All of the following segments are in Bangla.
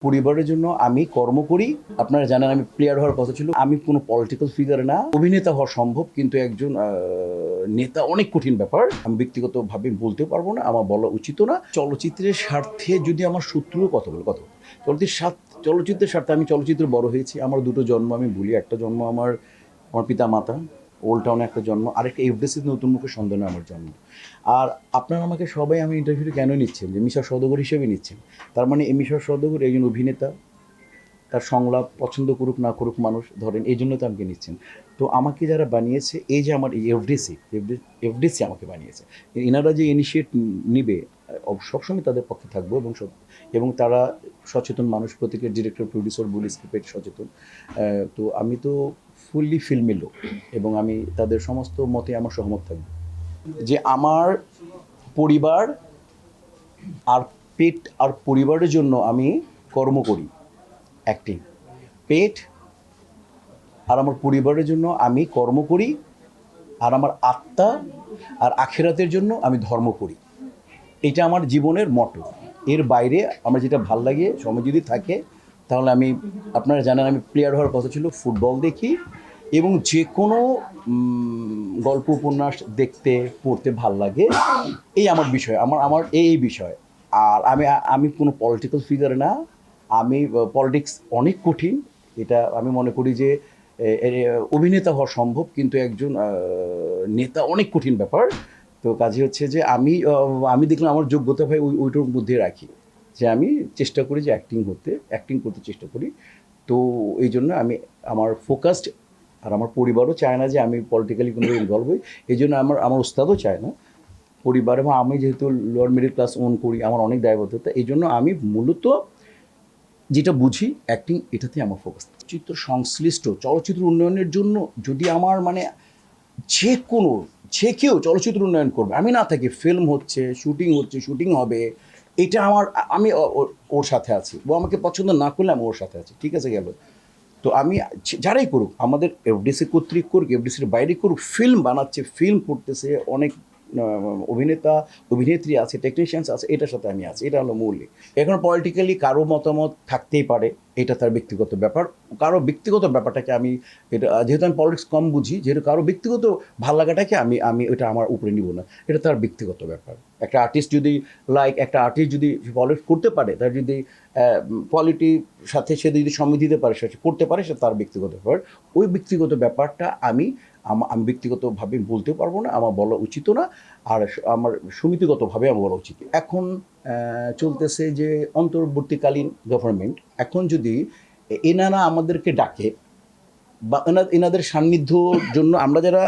পরিবারের জন্য আমি কর্ম করি। আপনারা জানেন আমি প্লেয়ার হওয়ার কথা ছিল। আমি কোনো পলিটিক্যাল ফিগার না। অভিনেতা হওয়া সম্ভব, কিন্তু একজন নেতা অনেক কঠিন ব্যাপার। আমি ব্যক্তিগতভাবে বলতেও পারবো না, আমার বলা উচিতও না। চলচ্চিত্রের স্বার্থে যদি আমার শত্রুও কথা বলে কথা চলচ্চিত্রের স্বার্থে আমি চলচ্চিত্রে বড় হয়েছি। আমার দুটো জন্ম আমি বলি, একটা জন্ম আমার পিতা মাতা, ওল্ড টাউনে একটা জন্ম, আরেকটা এফডিসিতে নতুন মুখে সন্ধানে আমার জন্ম। আর আপনারা আমাকে সবাই আমি ইন্টারভিউতে কেন নিচ্ছেন, যে মিশা সওদাগর হিসেবে নিচ্ছেন। তার মানে এই মিশা সওদাগর একজন অভিনেতা, তার সংলাপ পছন্দ করুক না করুক মানুষ, ধরেন এই জন্য তো আমাকে নিচ্ছেন। তো আমাকে যারা বানিয়েছে, এই যে আমার এই এফডিসি আমাকে বানিয়েছে, এনারা যে ইনিশিয়েট নিবে সবসময় তাদের পক্ষে থাকবো, এবং তারা সচেতন মানুষ, প্রত্যেকের ডিরেক্টর প্রডিউসার বলি স্ক্রিপ্ট সচেতন। তো আমি তো ফুললি ফিল্মের লোক, এবং আমি তাদের সমস্ত মতে আমার সহমত থাকবো। যে আমার পরিবার আর পেট আর পরিবারের জন্য আমি কর্ম করি, অ্যাক্টিং। পেট আর আমার পরিবারের জন্য আমি কর্ম করি, আর আমার আত্মা আর আখিরাতের জন্য আমি ধর্ম করি। এটা আমার জীবনের মটো। এর বাইরে আমার যেটা ভাল লাগে, সময় যদি থাকে তাহলে আমি, আপনারা জানেন আমি প্লেয়ার হওয়ার কথা ছিল, ফুটবল দেখি, এবং যে কোনো গল্প উপন্যাস দেখতে পড়তে ভাল লাগে। এই আমার বিষয়, আমার এই বিষয়। আর আমি আমি কোনো পলিটিক্যাল ফিগার না। আমি পলিটিক্স অনেক কঠিন, এটা আমি মনে করি যে অভিনেতা হওয়া সম্ভব, কিন্তু একজন নেতা অনেক কঠিন ব্যাপার। তো কাজে হচ্ছে যে আমি দেখলাম আমার যোগ্যতা ভাই ওইটার মধ্যে রাখি, যে আমি চেষ্টা করি যে অ্যাক্টিং করতে চেষ্টা করি। তো এই জন্য আমি আমার ফোকাসড, আর আমার পরিবারও চায় না যে আমি পলিটিক্যালি কোনো ইনভলভ হই। এই জন্য আমার ওস্তাদও চায় না, পরিবার, এবং আমি যেহেতু লোয়ার মিডল ক্লাস ওন করি, আমার অনেক দায়বদ্ধতা। এই জন্য আমি মূলত যেটা বুঝি অ্যাক্টিং, এটাতে আমার ফোকাস। চিত্র সংশ্লিষ্ট চলচ্চিত্র উন্নয়নের জন্য যদি আমার মানে যে কেউ চলচ্চিত্র উন্নয়ন করবে, আমি না থাকি, ফিল্ম হচ্ছে, শুটিং হবে, এটা আমি ওর সাথে আছি। ও আমাকে পছন্দ না করলে আমি ওর সাথে আছি, ঠিক আছে গেল। তো আমি যারাই করুক, আমাদের এফডিসি কর্তৃক করুক, এফডিসির বাইরে করুক, ফিল্ম বানাচ্ছে, ফিল্ম করতেছে, অনেক অভিনেতা অভিনেত্রী আছে, টেকনিশিয়ানস আছে, এটার সাথে আমি আছি, এটা হলো মৌলিক। এখন পলিটিক্যালি কারো মতামত থাকতেই পারে, এটা তার ব্যক্তিগত ব্যাপার। কারো ব্যক্তিগত ব্যাপারটাকে আমি, এটা যেহেতু আমি পলিটিক্স কম বুঝি, যেহেতু কারো ব্যক্তিগত ভাল লাগাটাকে আমি ওটা আমার উপরে নিব না, এটা তার ব্যক্তিগত ব্যাপার। একটা আর্টিস্ট যদি যদি পলিটিক্স করতে পারে, তার যদি পলিটির সাথে সে যদি সময় দিতে পারে, সে করতে পারে, সে তার ব্যক্তিগত ব্যাপার। ওই ব্যক্তিগত ব্যাপারটা আমি ব্যক্তিগতভাবে বলতেও পারবো না, আমার বলা উচিতও না। আর আমার সমিতিগতভাবে আমার বলা উচিত। এখন চলতেছে যে অন্তর্বর্তীকালীন গভর্নমেন্ট, এখন যদি এনারা আমাদেরকে ডাকে, বা এনাদের সান্নিধ্যর জন্য আমরা যারা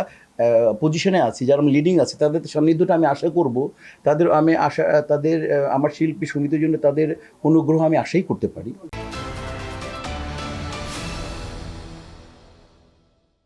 পজিশনে আছি, যারা লিডিং আছে, তাদের সান্নিধ্যটা আমি আশা করব। তাদের আমার শিল্পী সমিতির জন্য তাদের অনুগ্রহ আমি আশাই করতে পারি।